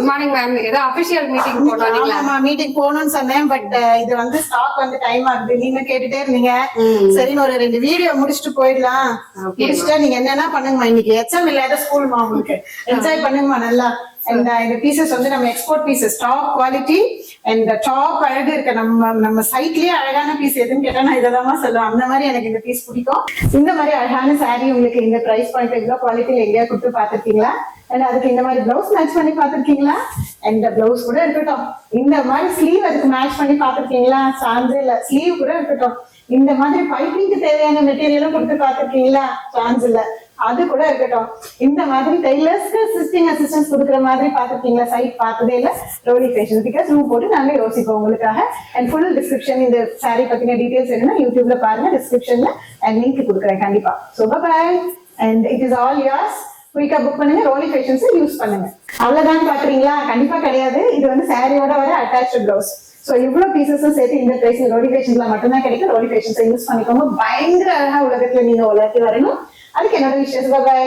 Good morning ma'am. ஏதோ official meeting போனீங்களா? ஆமா மீட்டிங் போகணும்னு சொன்னேன். பட் இது வந்து ஸ்டாக் வந்து டைம் ஆகுது. நீங்க கேட்டுட்டே இருந்தீங்க. சரின்னு ஒரு 2 வீடியோ முடிச்சுட்டு போயிடலாம். முடிச்சுட்டா நீங்க என்னன்னா பண்ணுங்கம்மா. இன்னைக்கு எச்எம் இல்லாத ஸ்கூல்மா, உங்களுக்கு என்ஜாய் பண்ணுங்கம்மா நல்லா. அண்ட் இந்த பீசஸ் வந்து நம்ம export pieces, top quality and top அழகு இருக்க. நம்ம சைட்லயே அழகான பீஸ் எதுன்னு கேட்டா நான் இதெல்லாம் சொல்லுவேன். அந்த மாதிரி எனக்கு இந்த பீஸ் பிடிக்கும். இந்த மாதிரி அழகான சாரீ உங்களுக்கு இந்த பிரைஸ் பாயிண்ட் எவ்வளோ குவாலிட்டியில எங்கேயா கொடுத்து பாத்துருக்கீங்களா? அண்ட் அதுக்கு இந்த மாதிரி பிளவுஸ் மேட்ச் பண்ணி பாத்துருக்கீங்களா? அண்ட் பிளவுஸ் கூட இருக்கட்டும். இந்த மாதிரி ஸ்லீவ் அதுக்கு மேட்ச் பண்ணி பாத்துருக்கீங்களா? சான்ஸ் இல்ல. ஸ்லீவ் கூட இருக்கட்டும். இந்த மாதிரி பைப்பிங்க்கு தேவையான மெட்டீரியலும் கொடுத்து பாத்துருக்கீங்களா? சான்ஸ் இல்ல. அது கூட இருக்கட்டும். இந்த மாதிரி டெய்லர்ஸ்க்கு அசிஸ்டிங் அசிஸ்டன்ஸ் கொடுக்குற மாதிரி பாத்துருக்கீங்களா? சைட் பார்த்ததே இல்ல. ரோலி ஃபேஷன் பிகாஸ் ரூம் போட்டு நாங்க யோசிப்போம் உங்களுக்காக. அண்ட் ஃபுல் டிஸ்கிரிப்ஷன் இந்த சாரி பத்தின டீடைல்ஸ் வேணும்னா யூடியூப்ல பாருங்க, டிஸ்கிரிப்ஷன்ல அண்ட் லிங்க் கொடுக்குறேன் கண்டிப்பா. So bye and it is all yours. குயிக்கா புக் பண்ணுங்க, ரோலி ஃபேஷன்ஸ் யூஸ் பண்ணுங்க. அவ்வளவுதான் பாக்குறீங்களா? கண்டிப்பா கிடையாது. இது வந்து சாரியோட வர அட்டாச் பிளவுஸ். சோ இவ்வளவு பீசஸும் சேர்த்து இந்த பிரைஸ்ல ரோலி ஃபேஷன்ஸ்ல மட்டும்தான் கிடைக்கும். ரோலி ஃபேஷன்ஸை யூஸ் பண்ணிக்கோங்க. பயங்கர அழகா உலகத்துல நீங்க உலகத்தில் வரணும். அதுக்கு என்னோட விஷயம். பை.